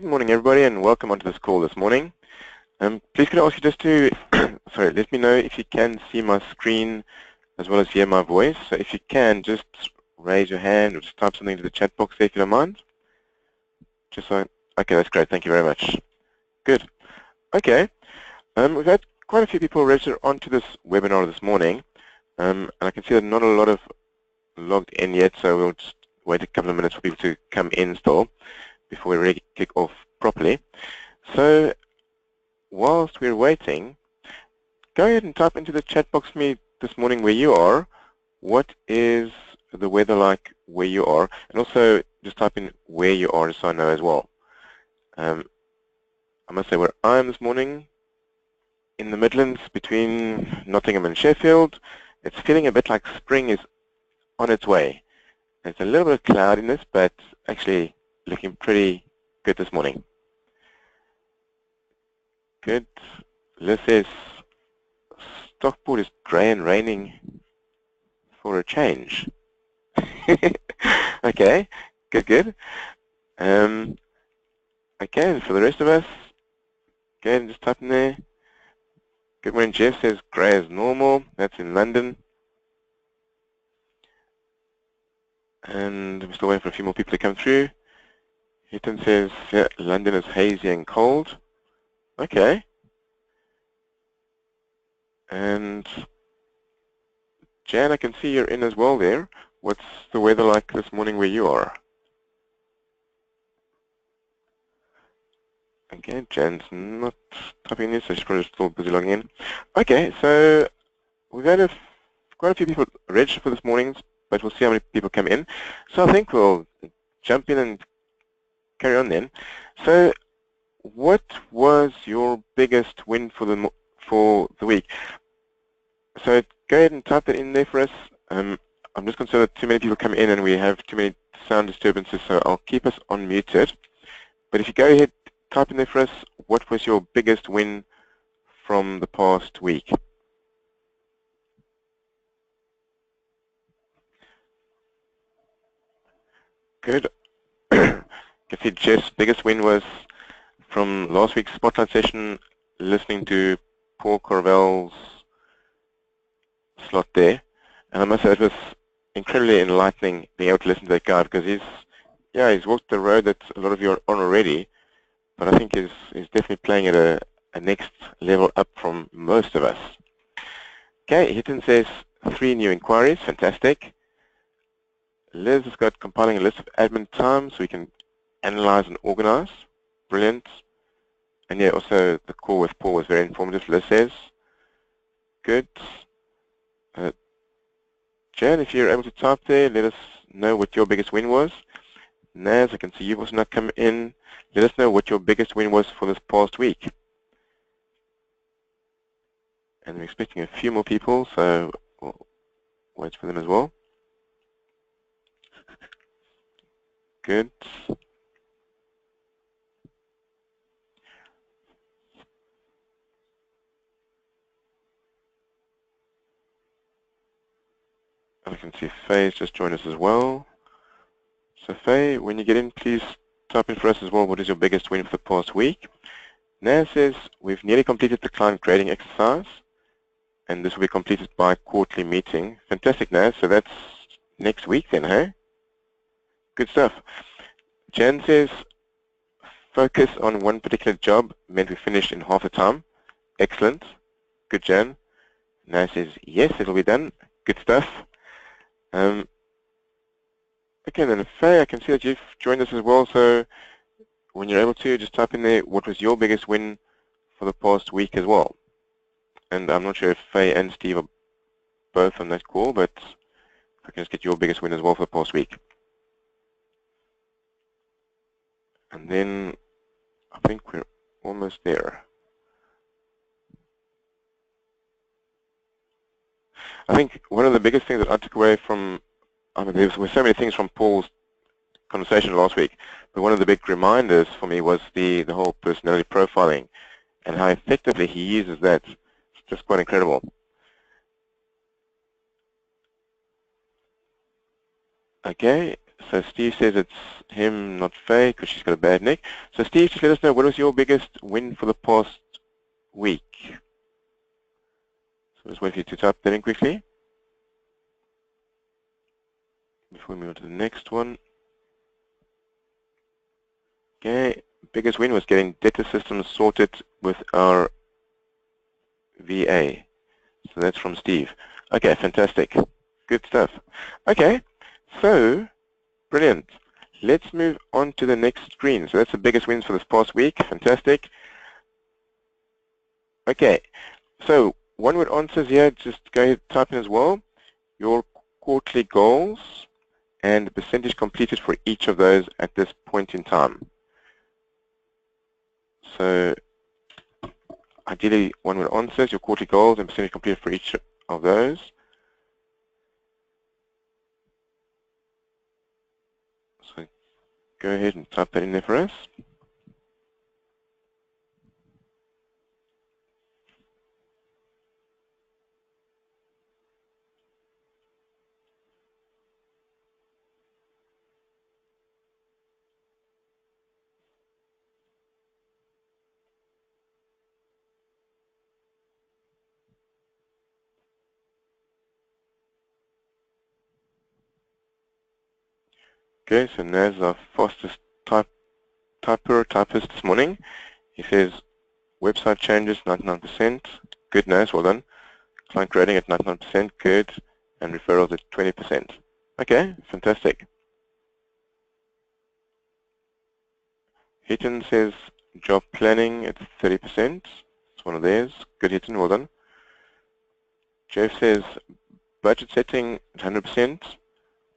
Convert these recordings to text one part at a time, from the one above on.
Good morning, everybody, and welcome onto this call this morning. Please could I ask you just to, sorry, let me know if you can see my screen as well as hear my voice. So if you can, just raise your hand or just type something into the chat box there if you don't mind. Just so, okay, that's great. Thank you very much. Good. Okay. We've had quite a few people register onto this webinar this morning, and I can see that not a lot of logged in yet, so we'll just wait a couple of minutes for people to come in still before we really kick off properly. So whilst we're waiting, go ahead and type into the chat box for me this morning where you are. What is the weather like where you are? And also just type in where you are so I know as well. I must say where I am this morning, in the Midlands between Nottingham and Sheffield, it's feeling a bit like spring is on its way. It's a little bit of cloudiness, but actually looking pretty good this morning. Good. Liz says Stockport is grey and raining for a change. Okay, good. Okay, and for the rest of us, go ahead and just type in there. Good morning, Jeff says grey as normal. That's in London. And we're still waiting for a few more people to come through. Hitton says, yeah, London is hazy and cold. Okay. And Jan, I can see you're in as well there. What's the weather like this morning where you are? Okay, Jan's not typing this, so she's probably still busy logging in. Okay, so we've had quite a few people register for this morning, but we'll see how many people come in. So I think we'll jump in and carry on then. So what was your biggest win for the week? So go ahead and type it in there for us. I'm just concerned that too many people come in and we have too many sound disturbances, so I'll keep us unmuted. But if you go ahead, type in there for us, what was your biggest win from the past week? Good. You can see Jeff's biggest win was from last week's Spotlight session, listening to Paul Corvell's slot there. And I must say it was incredibly enlightening being able to listen to that guy, because he's walked the road that a lot of you are on already, but I think he's definitely playing at a next level up from most of us. Okay, Hitton says 3 new inquiries, fantastic. Liz has got compiling a list of admin time so we can analyze and organize. Brilliant. And yeah, also the call with Paul was very informative, Liz says. Good. Jan, if you're able to type there, let us know what your biggest win was. Naz, I can see you've also not come in. Let us know what your biggest win was for this past week. And we're expecting a few more people, so we'll wait for them as well. Good. I can see Faye's just joined us as well. So Faye, when you get in, please type in for us as well, what is your biggest win for the past week? Naz says, we've nearly completed the client grading exercise, and this will be completed by quarterly meeting. Fantastic, Naz. So that's next week then, hey? Good stuff. Jan says, focus on one particular job meant we finished in half the time. Excellent. Good, Jan. Naz says, yes, it'll be done. Good stuff. Okay, then Faye, I can see that you've joined us as well, so when you're able to, just type in there what was your biggest win for the past week as well. And I'm not sure if Faye and Steve are both on that call, but I can just get your biggest win as well for the past week. And then I think we're almost there. I think one of the biggest things that I took away from, I mean, there were so many things from Paul's conversation last week, but one of the big reminders for me was the whole personality profiling and how effectively he uses that. It's just quite incredible. Okay, So Steve says it's him, not Faye, because she's got a bad neck. So Steve, just let us know, what was your biggest win for the past week? So just wait for you to type that in quickly before we move on to the next one. Okay, biggest win was getting data systems sorted with our VA. So that's from Steve. Okay, fantastic. Good stuff. Okay, so brilliant. Let's move on to the next screen. So that's the biggest wins for this past week. Fantastic. Okay, so one word answers here, just go ahead and type in as well your quarterly goals and the percentage completed for each of those at this point in time. So ideally, one word answers your quarterly goals and percentage completed for each of those. So go ahead and type that in there for us. Okay, so Naz, our fastest typist this morning. He says website changes 99%. Good, Naz, well done. Client rating at 99%, good. And referrals at 20%. Okay, fantastic. Heaton says job planning at 30%. It's one of theirs. Good, Heaton, well done. Jeff says budget setting at 100%.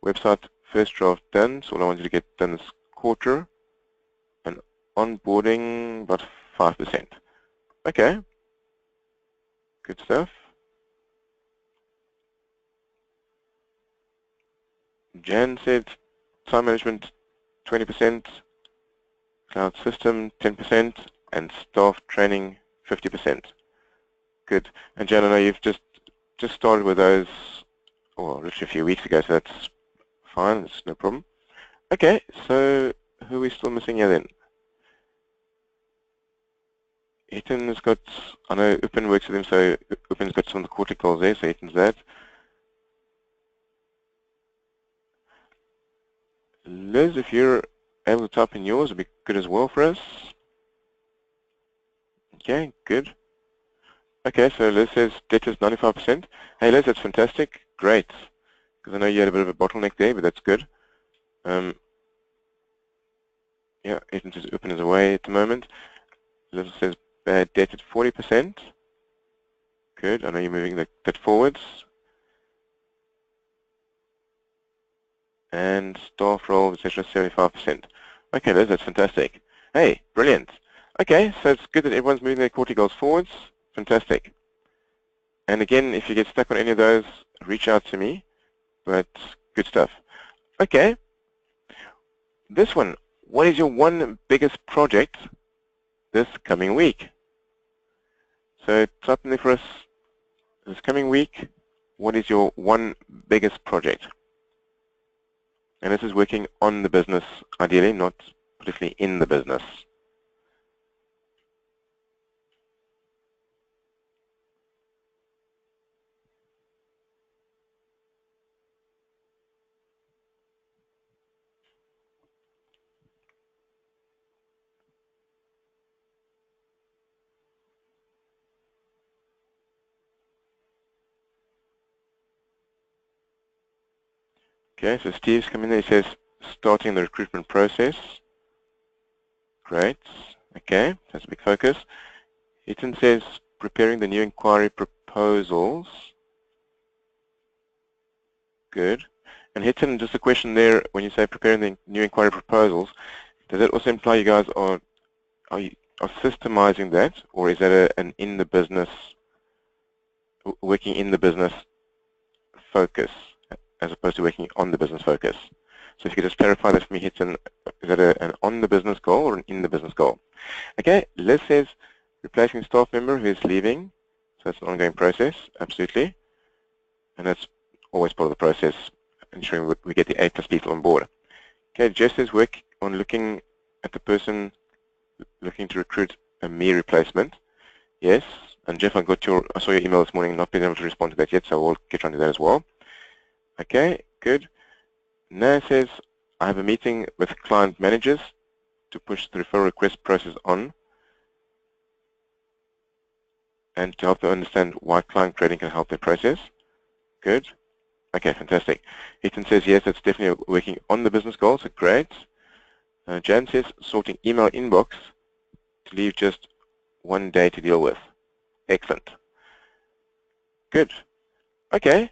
Website first draft done, so all I wanted to get done this quarter. And onboarding about 5%. Okay, good stuff. Jan said time management 20%, cloud system 10%, and staff training 50%. Good. And Jan, I know you've just started with those, well, literally a few weeks ago, so that's fine, that's no problem. Okay, so who are we still missing here then? Ethan has got, I know Upin works with him, so Upin's got some of the quarterly goals there, so Ethan's that. Liz, if you're able to type in yours, it'd be good as well for us. Okay, good. Okay, so Liz says debt is 95%. Hey Liz, that's fantastic. Great. Because I know you had a bit of a bottleneck there, but that's good. Yeah, Ethan says Upin is away at the moment. Liz says bad debt at 40%. Good, I know you're moving that forwards. And staff role, etc., 75%. Okay, Liz, that's fantastic. Hey, brilliant. Okay, so it's good that everyone's moving their quarterly goals forwards. Fantastic. And again, if you get stuck on any of those, reach out to me. But good stuff. Okay. This one, what is your one biggest project this coming week? So type in there for us, this coming week, what is your one biggest project? And this is working on the business, ideally, not particularly in the business. Okay, so Steve's come in there, he says, starting the recruitment process. Great. Okay, that's a big focus. Ethan says, preparing the new inquiry proposals. Good. And Hitton, just a question there, when you say preparing the new inquiry proposals, does that also imply you guys are systemizing that, or is that an in the business, working in the business focus, as opposed to working on the business focus? So if you could just clarify that for me, Hitton, is that an on the business goal or an in the business goal? Okay, Liz says, replacing staff member who is leaving, so it's an ongoing process, absolutely. And that's always part of the process, ensuring we get the A+ people on board. Okay, Jeff says work on looking at the person looking to recruit a me replacement. Yes, and Jeff, I saw your email this morning, not been able to respond to that yet, so we'll get on to that as well. Okay, good. Naz says, I have a meeting with client managers to push the referral request process on and to help them understand why client trading can help their process. Good. Okay, fantastic. Ethan says, yes, that's definitely working on the business goals. So great. Jan says, sorting email inbox to leave just one day to deal with. Excellent. Good. Okay.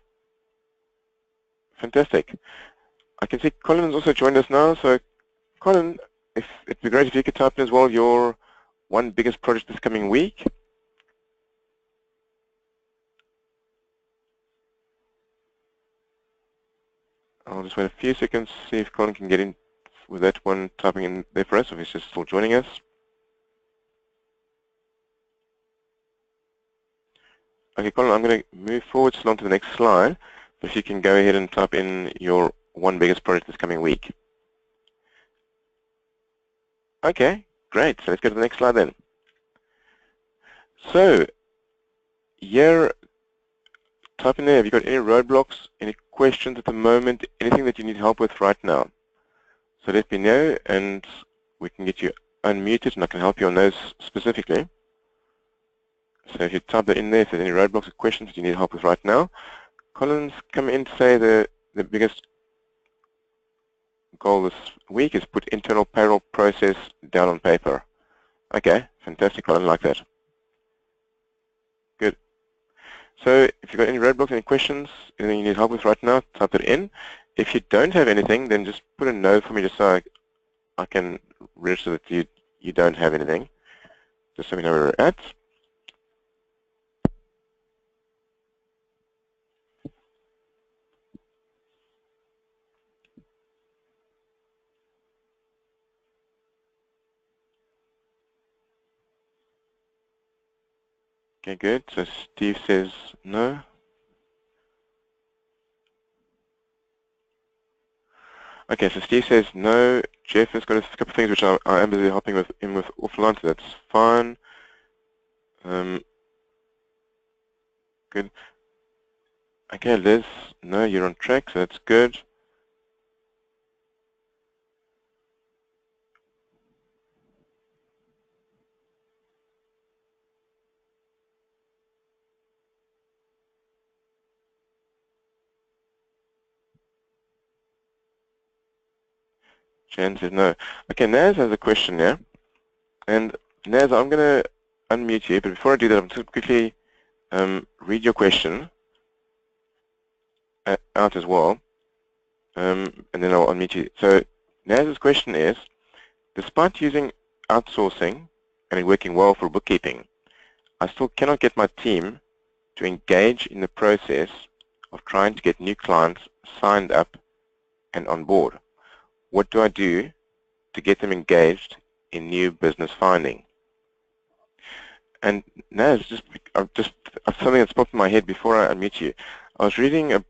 Fantastic. I can see Colin has also joined us now. So, Colin, it'd be great if you could type in as well your one biggest project this coming week. I'll just wait a few seconds, see if Colin can get in with that one typing in there for us, if he's just still joining us. Okay, Colin, I'm going to move forward on to the next slide. If you can go ahead and type in your one biggest project this coming week. Okay, great. So let's go to the next slide then. So, here, type in there, have you got any roadblocks, any questions at the moment, anything that you need help with right now? So let me know and we can get you unmuted and I can help you on those specifically. So if you type that in there, if there's any roadblocks or questions that you need help with right now. Colin's come in to say the biggest goal this week is put internal payroll process down on paper. Okay, fantastic, Colin, like that. Good. So if you've got any roadblocks, any questions, anything you need help with right now, type it in. If you don't have anything, then just put a note for me just so I can register that you don't have anything. Just so we know where we're at. Okay, good. So Steve says no. Okay, so Steve says no. Jeff has got a couple of things which I am busy helping him with offline, so that's fine. Good. Okay, Liz, no, you're on track, so that's good. Jan says no. Okay, Naz has a question now. And Naz, I'm going to unmute you, but before I do that, I'm just quickly read your question out as well, and then I'll unmute you. So Naz's question is, despite using outsourcing and it working well for bookkeeping, I still cannot get my team to engage in the process of trying to get new clients signed up and on board. What do I do to get them engaged in new business finding? And Naz, something that's popped in my head before I unmute you. I was reading a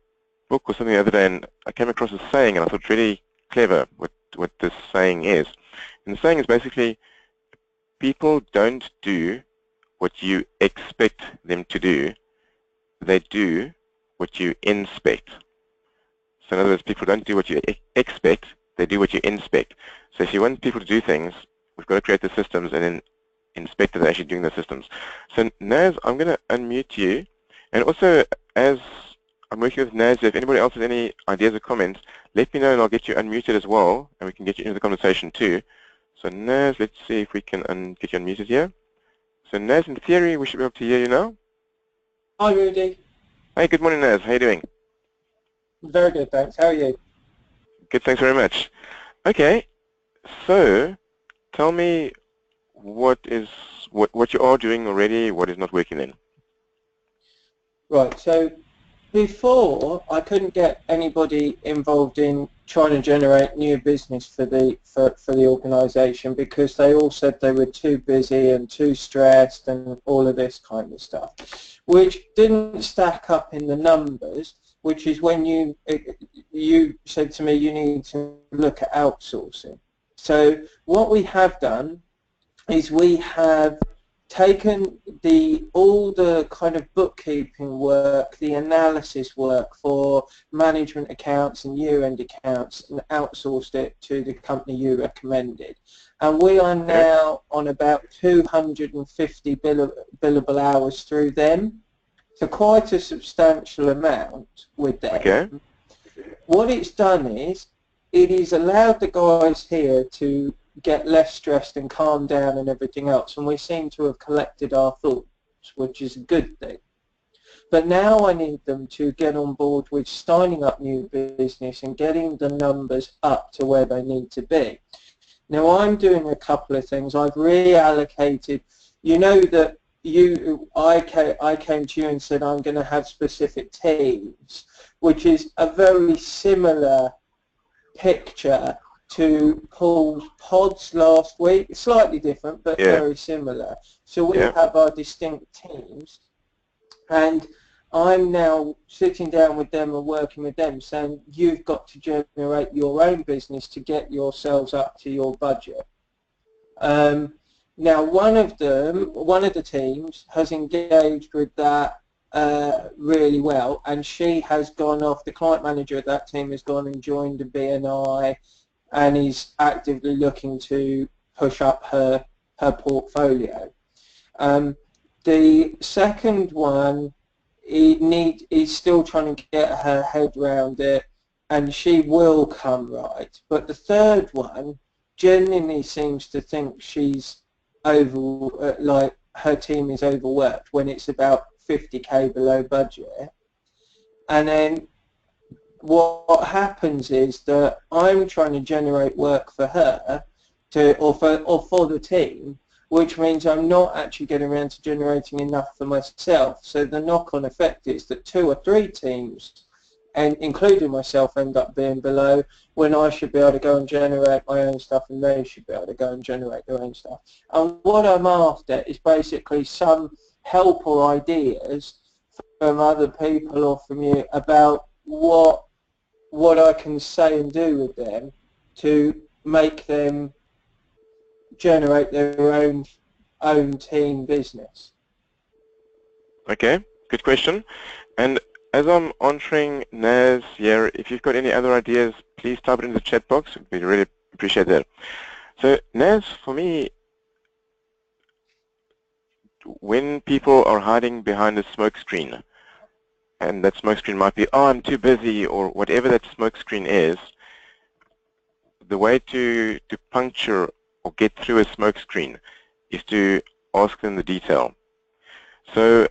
book or something the other day, and I came across a saying, and I thought really clever what this saying is. And the saying is basically, people don't do what you expect them to do. They do what you inspect. So in other words, people don't do what you expect, they do what you inspect. So if you want people to do things, we've got to create the systems and then inspect that they're actually doing the systems. So Naz, I'm going to unmute you. And also, as I'm working with Naz, if anybody else has any ideas or comments, let me know and I'll get you unmuted as well, and we can get you into the conversation too. So Naz, let's see if we can get you unmuted here. So Naz, in theory, we should be able to hear you now. Hi, Rudy. Hi, good morning, Naz. How are you doing? Very good, thanks. How are you? Good, thanks very much. Okay, so tell me what you are doing already, what is not working then. Right, so before I couldn't get anybody involved in trying to generate new business for the organisation because they all said they were too busy and too stressed and all of this kind of stuff, which didn't stack up in the numbers. which is when you said to me you need to look at outsourcing. So what we have done is we have taken all the kind of bookkeeping work, the analysis work for management accounts and year-end accounts, and outsourced it to the company you recommended. And we are now on about 250 billable hours through them, so quite a substantial amount with them. Okay. What it's done is it has allowed the guys here to get less stressed and calm down and everything else, and we seem to have collected our thoughts, which is a good thing. But now I need them to get on board with signing up new business and getting the numbers up to where they need to be. Now I'm doing a couple of things. I've reallocated, you know that I came to you and said I'm going to have specific teams, which is a very similar picture to Paul's pods last week. Slightly different, but very similar. So we have our distinct teams, and I'm now sitting down with them and working with them, saying you've got to generate your own business to get yourselves up to your budget. Now one of the teams has engaged with that really well, and she has gone off, the client manager of that team has gone and joined the BNI and is actively looking to push up her portfolio. The second one is still trying to get her head around it, and she will come right. But the third one genuinely seems to think she's like her team is overworked when it's about 50k below budget. And then what happens is that I'm trying to generate work for her or for the team, which means I'm not actually getting around to generating enough for myself. So the knock-on effect is that 2 or 3 teams, and including myself, end up being below when I should be able to go and generate my own stuff and they should be able to go and generate their own stuff. And what I'm after is basically some help or ideas from other people or from you about what I can say and do with them to make them generate their own team business. Okay, good question. And as I'm answering Naz here, if you've got any other ideas, please type it in the chat box. We really appreciate that. So Naz, for me, when people are hiding behind a smoke screen, and that smoke screen might be, oh, I'm too busy, or whatever that smoke screen is, the way to puncture or get through a smoke screen is to ask them the detail. So,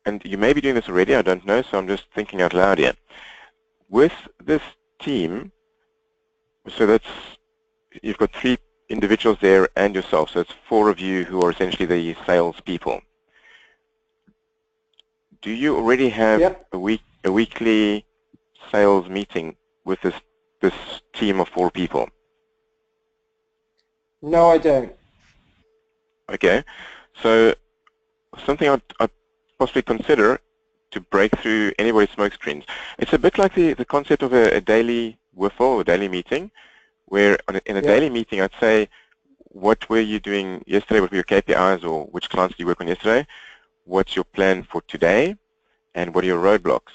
and you may be doing this already, I don't know, so I'm just thinking out loud here. With this team, so that's, you've got 3 individuals there and yourself, so it's 4 of you who are essentially the sales people. Do you already have a weekly sales meeting with this team of 4 people? No, I don't. Okay, so something I'd possibly consider to break through anybody's smoke screens. It's a bit like the concept of a daily WIFO or daily meeting, where in a daily meeting I'd say, what were you doing yesterday, what were your KPIs, or which clients did you work on yesterday, what's your plan for today, and what are your roadblocks.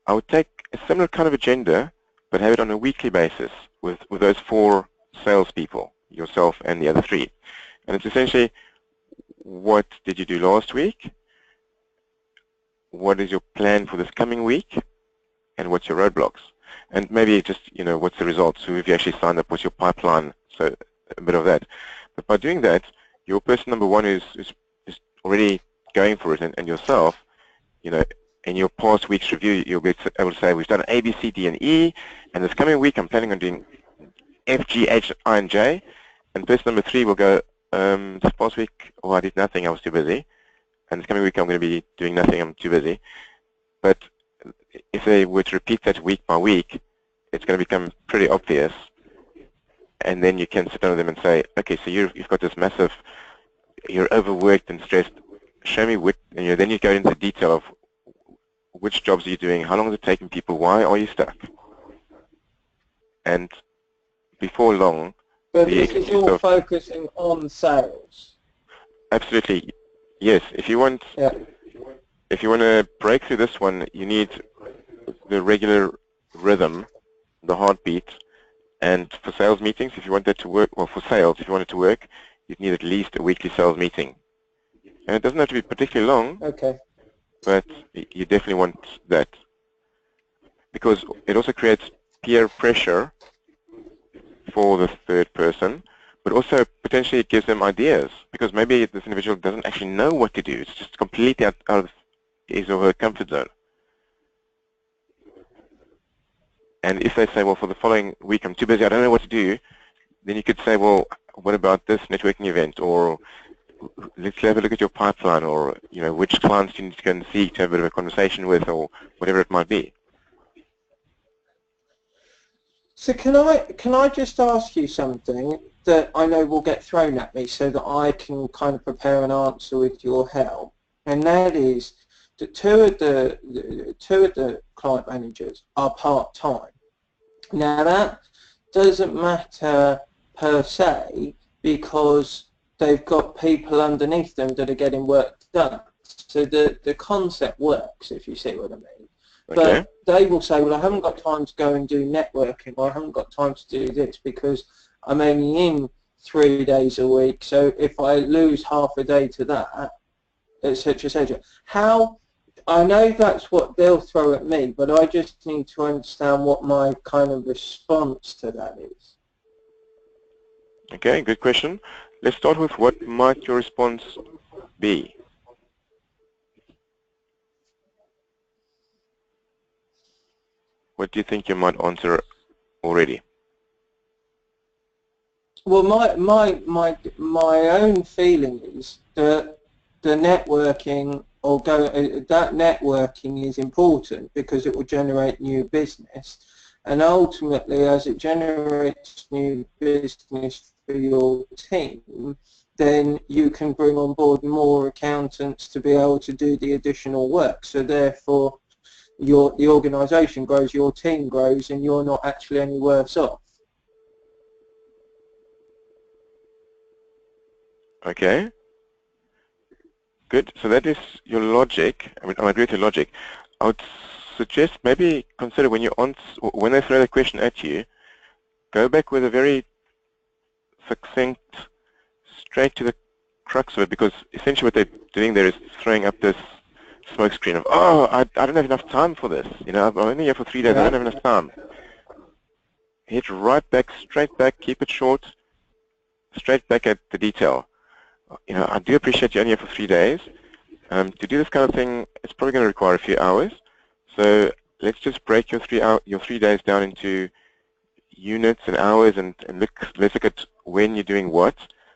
I would take a similar kind of agenda, but have it on a weekly basis with those 4 salespeople, yourself and the other 3. And it's essentially, what did you do last week? What is your plan for this coming week? And what's your roadblocks? And maybe just, what's the results? Who have you actually signed up? What's your pipeline? So a bit of that. But by doing that, your person number 1 is already going for it, and yourself, in your past week's review, you'll be able to say, we've done A, B, C, D, and E, and this coming week I'm planning on doing F, G, H, I, and J. And person number 3 will go, this past week, I did nothing, I was too busy. And this coming week I'm going to be doing nothing, I'm too busy. But if they were to repeat that week by week, it's going to become pretty obvious. And then you can sit down with them and say, okay, so you've got this massive, you're overworked and stressed, show me what, and then you go into the detail of which jobs are you doing, how long is it taking people, why are you stuck? And before long, But this is all focusing on sales. Absolutely, yes. If you want, if you want to break through this one, you need the regular rhythm, the heartbeat, and for sales meetings, if you want that to work, well, for sales, if you want it to work, you need at least a weekly sales meeting. And it doesn't have to be particularly long, but you definitely want that, because it also creates peer pressure for the third person, but also potentially it gives them ideas, because maybe this individual doesn't actually know what to do. It's just completely out of his or her comfort zone. And if they say, well, for the following week I'm too busy, I don't know what to do, then you could say, well, what about this networking event, or let's have a look at your pipeline, or which clients do you need to go and see to have a bit of a conversation with, or whatever it might be. So can I just ask you something that I know will get thrown at me so that I can kind of prepare an answer with your help? And that is that two of the client managers are part-time. Now that doesn't matter per se, because they've got people underneath them that are getting work done. So the concept works, if you see what I mean. Okay. But they will say, well, I haven't got time to go and do networking, or I haven't got time to do this because I'm only in 3 days a week. So if I lose half a day to that, etc., etc. How, I know that's what they'll throw at me, but I just need to understand what my kind of response to that is. Okay, good question. Let's start with what might your response be? What do you think you might answer already? Well, my own feeling is that the networking that networking is important because it will generate new business, and ultimately, as it generates new business for your team, then you can bring on board more accountants to be able to do the additional work. So therefore, the organisation grows, your team grows, and you're not actually any worse off. Okay. Good. So that is your logic. I mean, I agree with your logic. I would suggest maybe consider when they throw the question at you, go back with a very succinct, straight to the crux of it, because essentially what they're doing there is throwing up this smoke screen of, oh, I don't have enough time for this. I'm only here for 3 days. I don't have enough time. Hit right back, straight back, keep it short, straight back at the detail. I do appreciate you only here for 3 days. To do this kind of thing, it's probably going to require a few hours. So let's just break your 3 days down into units and hours, and let's look at when you're doing what,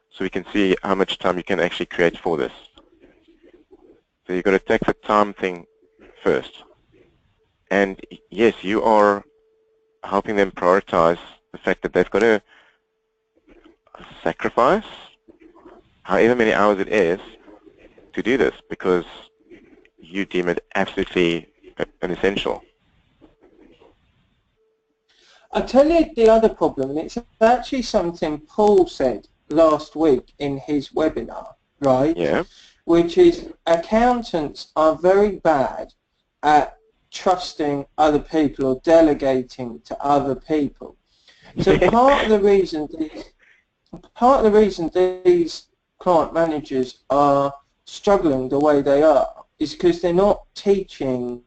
so we can see how much time you can actually create for this. So you've got to take the time thing first. And yes, you are helping them prioritize the fact that they've got to sacrifice however many hours it is to do this, because you deem it absolutely an essential. I'll tell you the other problem, and it's actually something Paul said last week in his webinar, right? Yeah. Which is accountants are very bad at trusting other people or delegating to other people. So part of the reason these client managers are struggling the way they are is because they're not teaching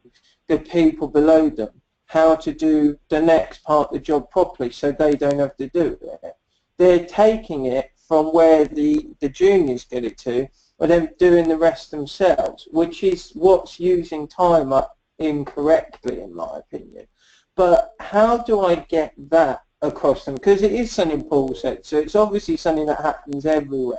the people below them how to do the next part of the job properly, so they don't have to do it. They're taking it from where the juniors get it to, and then doing the rest themselves, which is what's using time up incorrectly, in my opinion. But how do I get that across them? Because it is something Paul said, so it's obviously something that happens everywhere.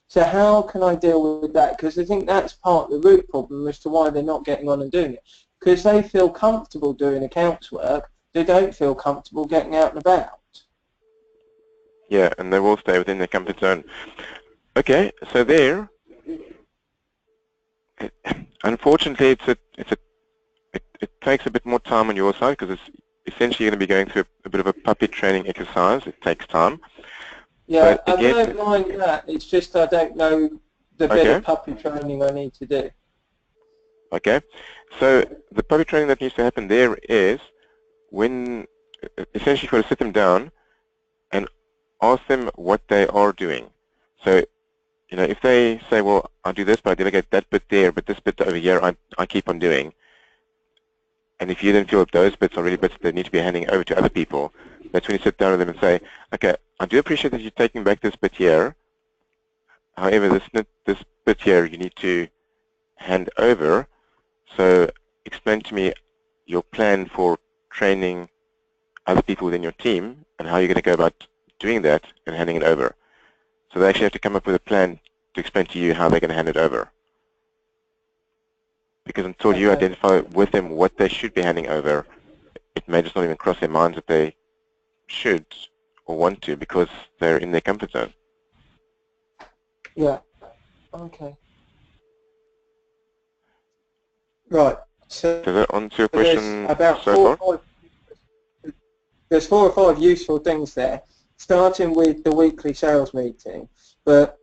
So how can I deal with that? Because I think that's part of the root problem as to why they're not getting on and doing it. Because they feel comfortable doing accounts work, they don't feel comfortable getting out and about. Yeah, and they will stay within their comfort zone. Okay, so there, unfortunately, it takes a bit more time on your side because it's essentially going to be going through a bit of a puppy training exercise. It takes time. Yeah, But I don't mind that. It's just I don't know the bit of puppy training I need to do. Okay. So the puppy training that needs to happen there is when essentially you've got to sit them down and ask them what they are doing. So, you know, if they say, well, I do this, but I delegate that bit there, but this bit over here I keep on doing. And if you then feel that those bits are really bits that need to be handing over to other people, that's when you sit down with them and say, okay, I do appreciate that you're taking back this bit here. However, this bit here you need to hand over. So explain to me your plan for training other people within your team and how you're going to go about doing that and handing it over. So they actually have to come up with a plan to explain to you how they're going to hand it over. Because until you identify with them what they should be handing over, it may just not even cross their minds that they should or want to because they're in their comfort zone. Yeah. Okay. Right. So does that answer your question about so far? There's 4 or 5 useful things there, starting with the weekly sales meeting, but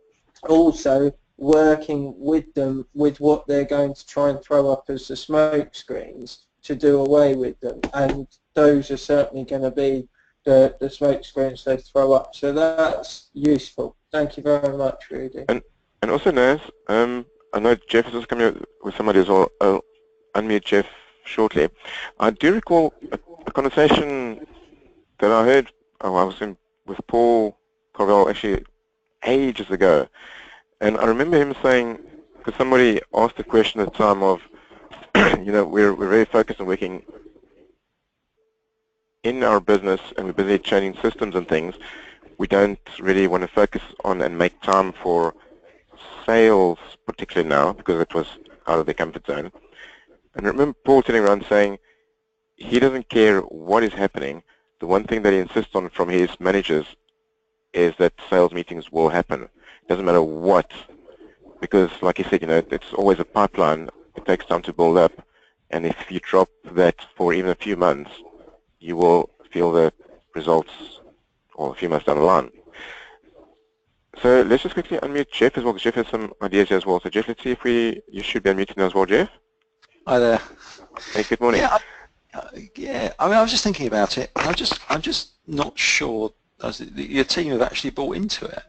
also working with them with what they're going to try and throw up as the smoke screens to do away with them, and those are certainly going to be the smoke screens they throw up. So that's useful. Thank you very much, Rudy. And also, Naz, I know Jeff is also coming up with somebody as well. I'll unmute Jeff shortly. I do recall a conversation that I heard, I was in with Paul Carvel actually ages ago. And I remember him saying, because somebody asked the question at the time of, you know, we're very focused on working in our business and we're busy changing systems and things. We don't really want to focus on and make time for sales, particularly now, because it was out of their comfort zone. And I remember Paul sitting around saying he doesn't care what is happening. The one thing that he insists on from his managers is that sales meetings will happen. It doesn't matter what, because like he said, you know, it's always a pipeline. It takes time to build up. And if you drop that for even a few months, you will feel the results or a few months down the line. So let's just quickly unmute Jeff as well, because Jeff has some ideas here as well. So Jeff, let's see if you should be unmuted now as well, Jeff. Hi there. Hey, good morning. Yeah, I mean, I was just thinking about it. I'm just not sure your team have actually bought into it.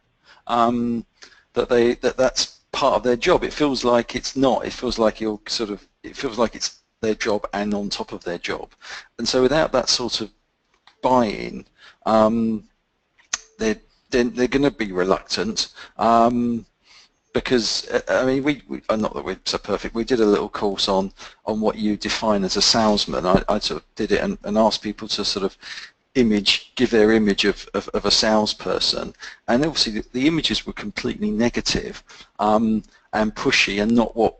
That's part of their job. It feels like it's not. It feels like it feels like it's their job and on top of their job. And so without that sort of buy-in, they're going to be reluctant. Because I mean, we not that we're so perfect. We did a little course on what you define as a salesman. I sort of did it and asked people to sort of give their image of a salesperson, and obviously the images were completely negative and pushy, and not what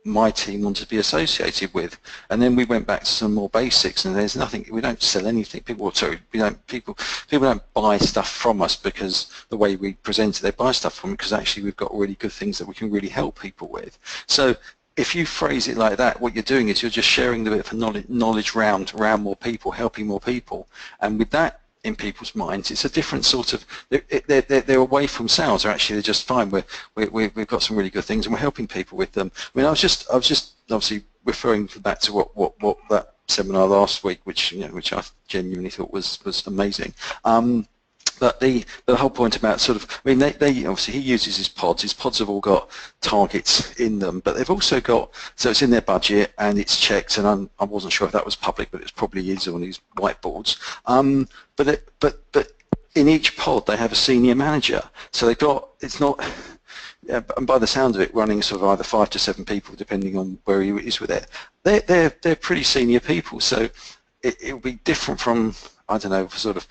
my team wanted to be associated with. And then we went back to some more basics, and there's nothing. We don't sell anything. People don't buy stuff from us because the way we present it. They buy stuff from it because actually we've got really good things that we can really help people with. So if you phrase it like that, what you're doing is you're just sharing the bit of knowledge around more people, helping more people, and with that in people's minds, it's a different sort of. They're away from sales. They're just fine. We've got some really good things, and we're helping people with them. I mean, I was just obviously referring back to what that seminar last week, which I genuinely thought was amazing. But the whole point about sort of, I mean, they obviously he uses his pods. His pods have all got targets in them, but they've also got, so it's in their budget and it's checked. And I wasn't sure if that was public, but it probably is on his whiteboards. But in each pod they have a senior manager. So they've got, it's not, and by the sound of it, running sort of either 5 to 7 people, depending on where he is with it. They're pretty senior people. So it will be different from, I don't know, sort of,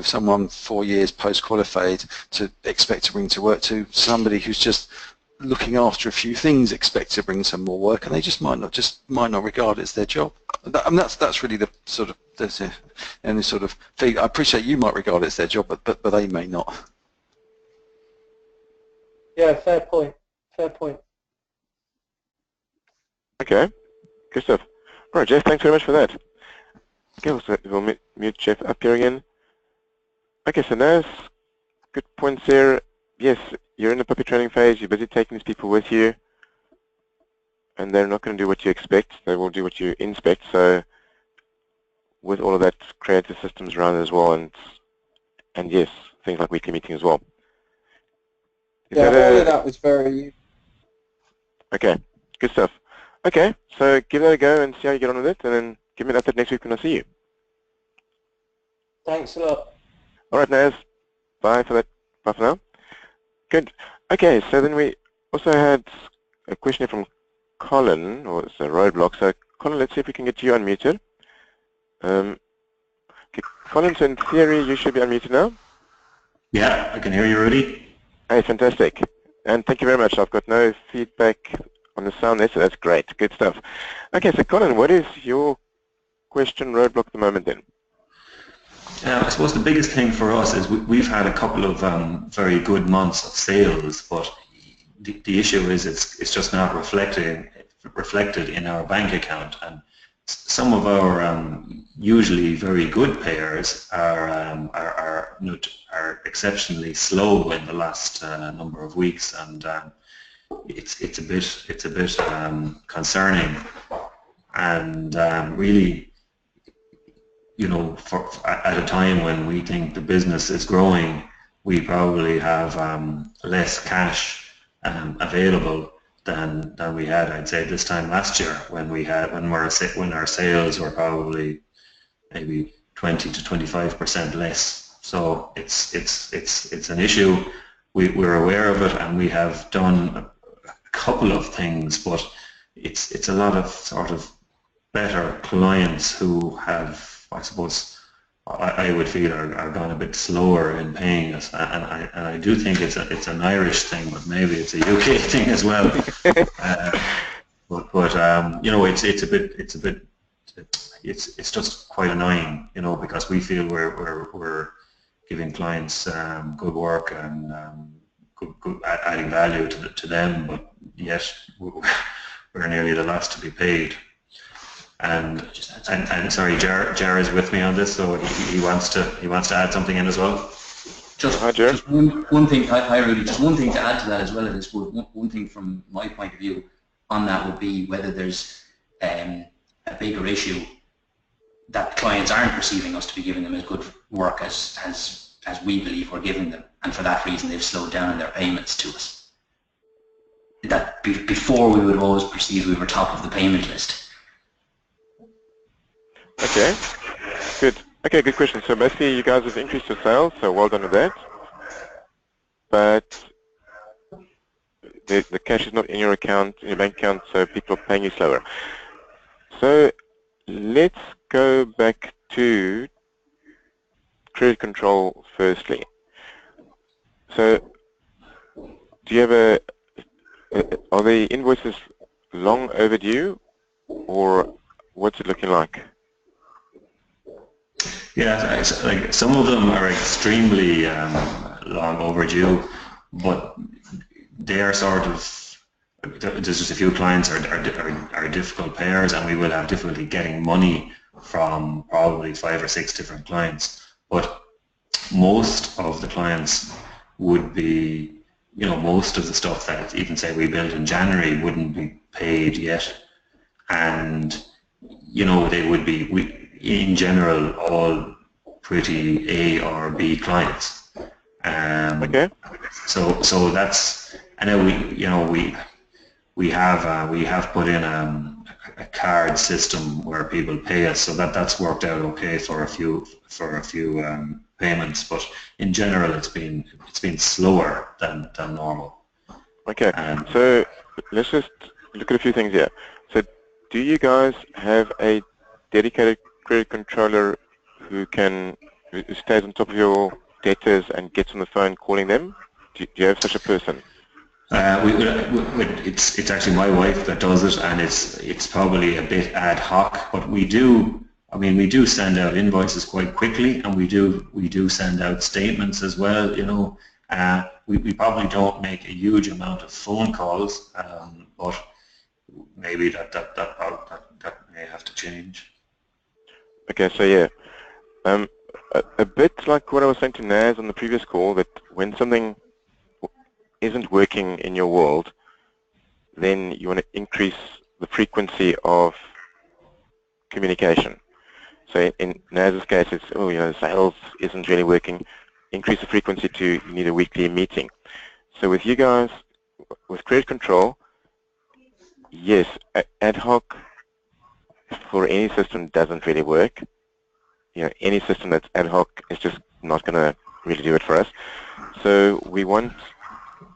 someone 4 years post-qualified to expect to bring to work to somebody who's just looking after a few things, expect to bring some more work, and they just might not regard it as their job. And that's really the sort of, there's any sort of thing. I appreciate you might regard it as their job, but they may not. Yeah, fair point. Fair point. Okay, good stuff. All right, Jeff, thanks very much for that. Okay, we'll mute Jeff up here again. Okay, so Naz, good points there. Yes, you're in the puppy training phase. You're busy taking these people with you, and they're not going to do what you expect. They will do what you inspect. So with all of that, create the systems around it as well, and yes, things like weekly meeting as well. Yeah, all of that was very... Okay, good stuff. Okay, so give that a go and see how you get on with it, and then give me an update next week when I see you. Thanks a lot. All right, Naz. Bye for that. Bye for now. Good. Okay, so then we also had a question here from Colin, or it's a roadblock. So Colin, let's see if we can get you unmuted. Okay, Colin, so in theory you should be unmuted now. Yeah, I can hear you, Rudy. Hey, fantastic. And thank you very much. I've got no feedback on the sound there, so that's great. Good stuff. Okay, so Colin, what is your question roadblock at the moment then? I suppose the biggest thing for us is we've had a couple of very good months of sales, but the issue is it's just not reflected in our bank account, and some of our usually very good payers are exceptionally slow in the last number of weeks, and it's a bit concerning, and really, you know, at a time when we think the business is growing, we probably have less cash available than we had, I'd say, this time last year, when our sales were probably maybe 20 to 25% less. So it's an issue. We're aware of it, and we have done a couple of things, but it's a lot of sort of better clients who have, I suppose, I would feel are gone a bit slower in paying us, and I do think it's an Irish thing, but maybe it's a UK thing as well. But you know, it's just quite annoying, you know, because we feel we're giving clients good work and good adding value to them, but yet we're nearly the last to be paid. And sorry, Jar is with me on this, so he wants to add something in as well. Just one thing. Hi, Rudy. Just one thing to add to that as well. At this, one thing from my point of view on that would be whether there's a bigger issue that clients aren't perceiving us to be giving them as good work as we believe we're giving them, and for that reason they've slowed down in their payments to us. That before we would have always perceived we were top of the payment list. Okay, good. Okay, good question. So basically you guys have increased your sales, so well done with that. But the cash is not in your account, in your bank account, so people are paying you slower. So let's go back to credit control firstly. So do you have are the invoices long overdue, or what's it looking like? Yeah, like some of them are extremely long overdue, but they are sort of, there's just a few clients are difficult payers, and we will have difficulty getting money from probably 5 or 6 different clients. But most of the clients would be, you know, most of the stuff that even say we billed in January wouldn't be paid yet, and you know, they would be, in general, all pretty A or B clients. Okay. So that's, I know we have put in a card system where people pay us, so that's worked out okay for a few payments. But in general, it's been slower than normal. Okay. So let's just look at a few things here. So do you guys have a dedicated credit controller who stays on top of your debtors and gets on the phone calling them? Do you have such a person? It's actually my wife that does it, and it's probably a bit ad hoc, but we do send out invoices quite quickly, and we do send out statements as well, you know. We probably don't make a huge amount of phone calls, but maybe that may have to change. Okay, so yeah, a bit like what I was saying to Naz on the previous call, that when something isn't working in your world, then you want to increase the frequency of communication. So in Naz's case, it's, oh, you know, sales isn't really working. Increase the frequency to, you need a weekly meeting. So with you guys, with credit control, yes, ad hoc for any system doesn't really work. You know, any system that's ad hoc is just not going to really do it for us. So we want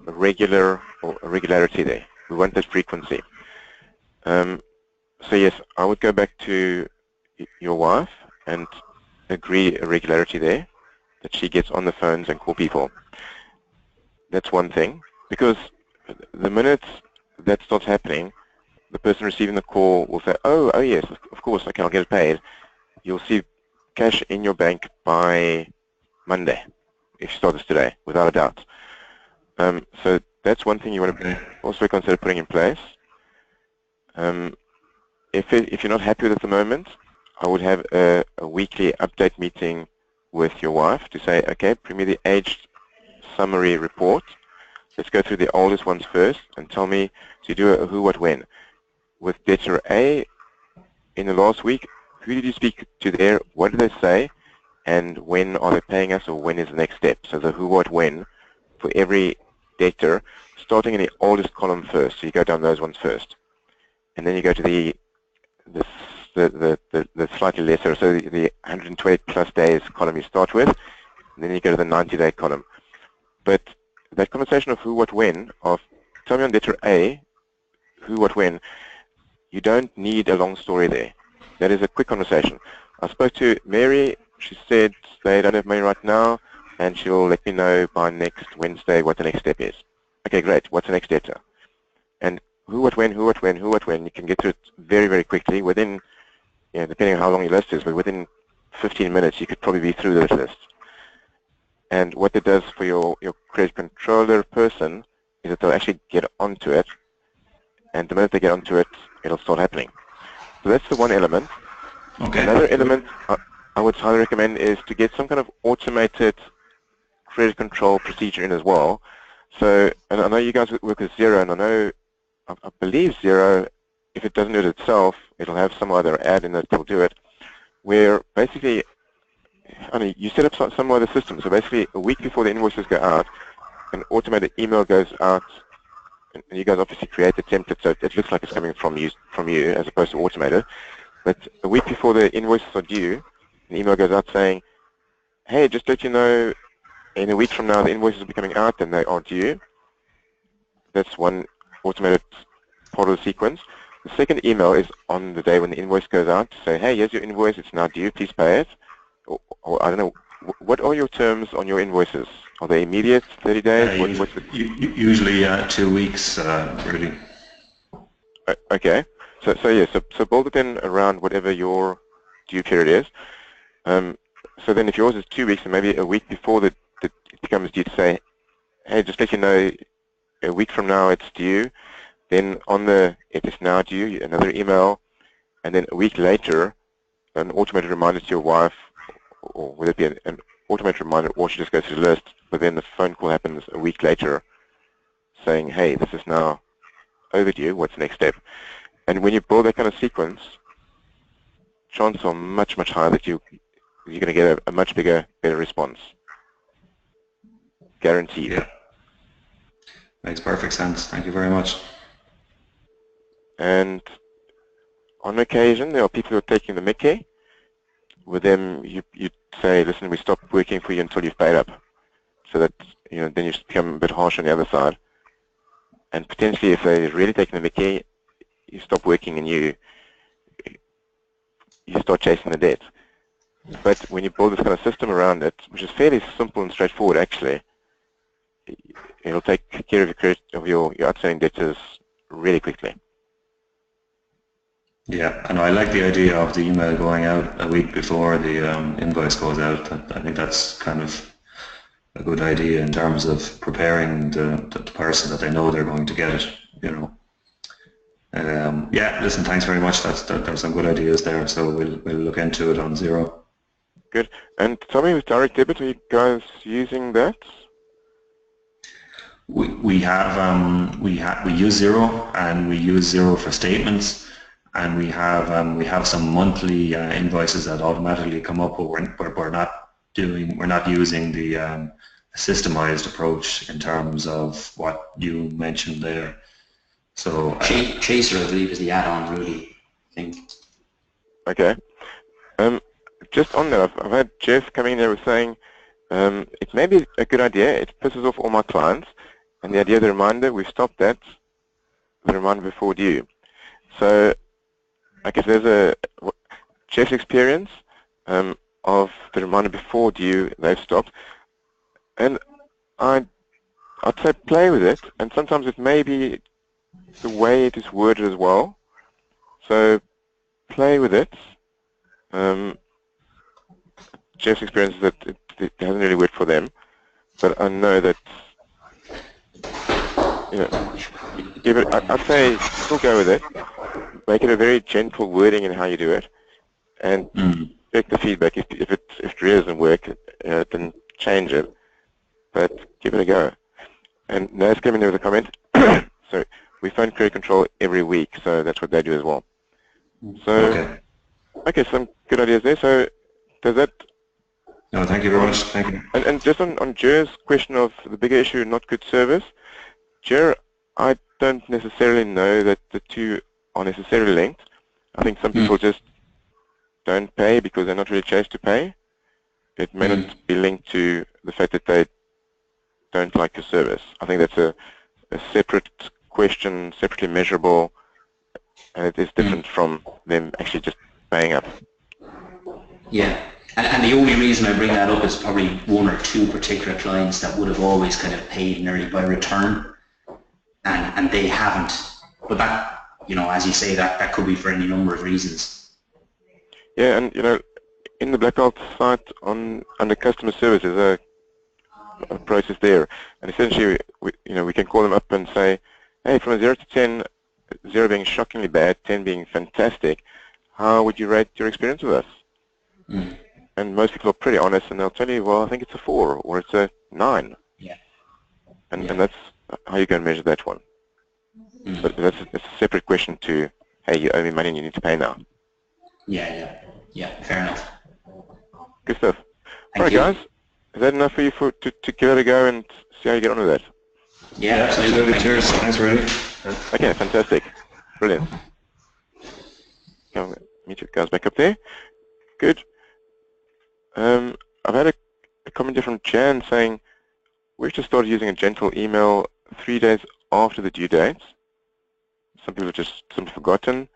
a regularity there. We want that frequency. So yes, I would go back to your wife and agree a regularity there, that she gets on the phones and call people. That's one thing, because the minute that starts happening, the person receiving the call will say, oh yes, of course, okay, I'll get it paid. You'll see cash in your bank by Monday, if you start this today, without a doubt. So that's one thing you want to also consider putting in place. If you're not happy with it at the moment, I would have a weekly update meeting with your wife to say, okay, bring me the aged summary report. Let's go through the oldest ones first and tell me to do a who, what, when. With debtor A, in the last week, who did you speak to there? What did they say? And when are they paying us, or when is the next step? So the who, what, when for every debtor, starting in the oldest column first. So you go down those ones first. And then you go to the slightly lesser, so the 120 plus days column you start with, and then you go to the 90-day column. But that conversation of who, what, when, of tell me on debtor A, who, what, when, you don't need a long story there. That is a quick conversation. I spoke to Mary. She said they don't have money right now, and she'll let me know by next Wednesday what the next step is. Okay, great. What's the next debtor? And who, what, when, who, what, when, who, what, when. You can get to it very, very quickly. Within, you know, depending on how long your list is, but within 15 minutes, you could probably be through those lists. And what it does for your credit controller person is that they'll actually get onto it, and the minute they get onto it, it'll start happening. So that's the one element. Okay. Another element I would highly recommend is to get some kind of automated credit control procedure in as well. So, and I know you guys work with Xero, and I believe Xero, if it doesn't do it itself, it'll have some other add-in that will do it, where basically, I mean, you set up some other system. So basically, a week before the invoices go out, an automated email goes out, and you guys obviously create the template so it looks like it's coming from you as opposed to automated. But a week before the invoices are due, an email goes out saying, hey, just to let you know, in a week from now the invoices will be coming out and they are due. That's one automated part of the sequence. The second email is on the day when the invoice goes out to say, hey, here's your invoice, it's now due, please pay it. Or I don't know, what are your terms on your invoices? Are they immediate, 30 days? Usually 2 weeks, really. Okay. So build it in around whatever your due period is. So then if yours is 2 weeks, and maybe a week before it becomes due, to say, hey, just let you know, a week from now it's due. Then on the it is now due, another email, and then a week later, an automated reminder to your wife, or whether it be an automated reminder, or she just goes through the list, but then the phone call happens a week later saying, hey, this is now overdue, what's the next step? And when you build that kind of sequence, chances are much, much higher that you're going to get a much better response. Guaranteed. Yeah. Makes perfect sense. Thank you very much. And on occasion, there are people who are taking the mickey. With them, you say, listen, we stop working for you until you've paid up. So that, you know, then you become a bit harsh on the other side. And potentially, if they're really taking the mickey, you stop working and you start chasing the debt. But when you build this kind of system around it, which is fairly simple and straightforward actually, it'll take care of your credit, of your outstanding debtors really quickly. Yeah, and I like the idea of the email going out a week before the invoice goes out. I think that's kind of a good idea in terms of preparing the person that they know they're going to get it, you know. Yeah, listen, thanks very much. There's some good ideas there, so we'll look into it on Xero. Good. And tell me, with direct debit, are you guys using that? We use Xero, and we use Xero for statements, and we have some monthly invoices that automatically come up, but we're not using the systemized approach in terms of what you mentioned there. So Chaser, I believe, is the add-on, Rudy, I think. Okay. Just on that, I've had Jeff coming in there with saying it may be a good idea. It pisses off all my clients. And the idea of the reminder, we've stopped that, the reminder before due. So I guess there's Jeff's experience of the reminder before due, they've stopped. And I'd say play with it, and sometimes it may be the way it is worded as well. So play with it. Jeff's experience is that it hasn't really worked for them, but I know that, you know, I'd say still go with it. Make it a very gentle wording in how you do it, and check the feedback. If it really doesn't work, then change it. But give it a go. And Naz came in there with a comment. So we phone credit control every week, so that's what they do as well. So okay, some good ideas there. So does that? No, thank you very much. Thank you. And just on Jer's question of the bigger issue, not good service, Jer, I don't necessarily know that the two are necessarily linked. I think some people just don't pay because they're not really chased to pay. It may not be linked to the fact that they don't like your service. I think that's a separate question, separately measurable, and it is different from them actually just paying up. Yeah, and the only reason I bring that up is probably one or two particular clients that would have always kind of paid nearly by return, and they haven't. But that, you know, as you say, that could be for any number of reasons. Yeah, and you know, in the Black Belt site under customer service, there's a process there, and essentially, we can call them up and say, hey, from a 0 to 10, 0 being shockingly bad, 10 being fantastic, how would you rate your experience with us? And most people are pretty honest, and they'll tell you, well, I think it's a 4 or it's a 9. Yeah. And that's how you go and measure that one. But that's a separate question to, hey, you owe me money and you need to pay now. Yeah, fair enough. Good stuff. Thank All right, you. guys. Is that enough for you to give it a go and see how you get on with that? Yeah, absolutely. Cheers. Thanks, Rudy. Okay, fantastic. Brilliant. I'll meet you guys back up there. Good. I've had a comment here from Jan saying, we should start using a gentle email 3 days after the due date. Some people have just simply forgotten.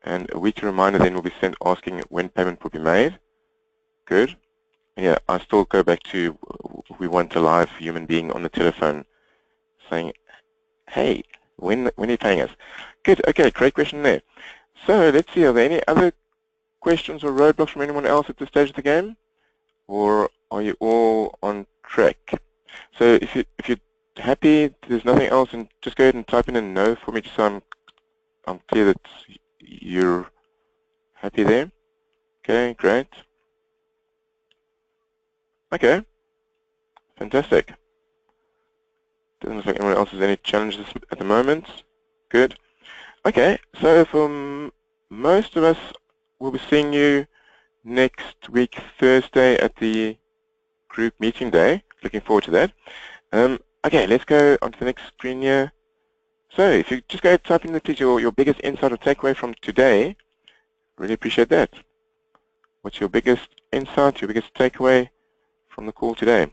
And a weekly reminder then will be sent asking when payment will be made. Good. Yeah, I still go back to we want a live human being on the telephone saying, hey, when are you paying us? Good, okay, great question there. So let's see, are there any other questions or roadblocks from anyone else at this stage of the game? Or are you all on track? So if you're happy, there's nothing else, and just go ahead and type in a no for me just so I'm clear that you're happy there. Okay, great. Okay, fantastic. Doesn't look like anyone else has any challenges at the moment. Good. Okay, so for most of us, we'll be seeing you next week, Thursday, at the group meeting day. Looking forward to that. Okay, let's go on to the next screen here. So if you just go ahead and type in please your biggest insight or takeaway from today, really appreciate that. What's your biggest insight, your biggest takeaway from the call today?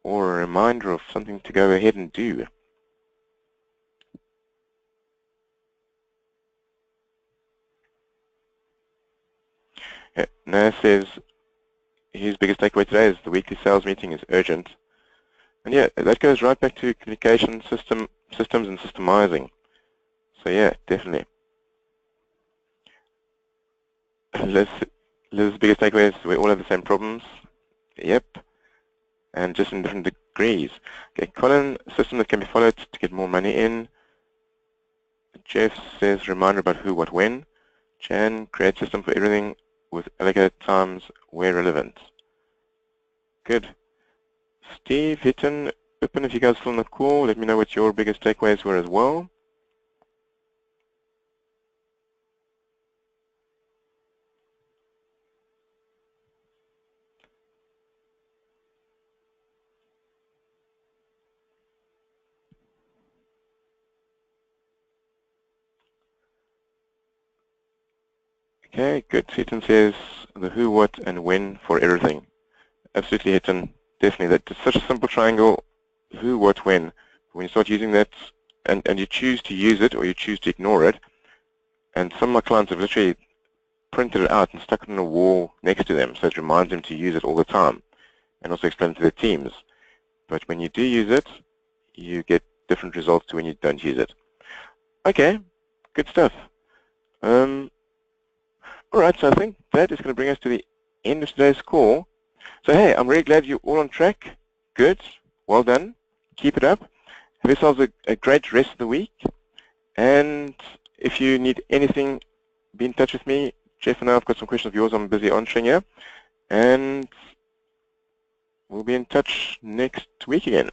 Or a reminder of something to go ahead and do? Yeah, Naz says his biggest takeaway today is the weekly sales meeting is urgent. And yeah, that goes right back to communication systems and systemizing. So yeah, definitely. Liz's biggest takeaway is we all have the same problems. Yep. And just in different degrees. Okay, Colin, a system that can be followed to get more money in. Jeff says reminder about who, what, when. Chan, create system for everything with allocated times where relevant. Good. Steve, Hitton, Upin, if you guys still on the call, let me know what your biggest takeaways were as well. Okay, good. Hitton says the who, what, and when for everything. Absolutely, Hitton. Definitely. That's such a simple triangle. Who, what, when. When you start using that, and you choose to use it or you choose to ignore it, and some of my clients have literally printed it out and stuck it on a wall next to them, so it reminds them to use it all the time, and also explain it to their teams. But when you do use it, you get different results to when you don't use it. Okay, good stuff. Alright, so I think that is going to bring us to the end of today's call. So hey, I'm really glad you're all on track. Good, well done. Keep it up. Have yourselves a great rest of the week. And if you need anything, be in touch with me. Jeff and I have got some questions of yours I'm busy answering here. And we'll be in touch next week again.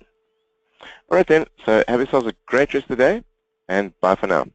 Alright then, so have yourselves a great rest of the day, and bye for now.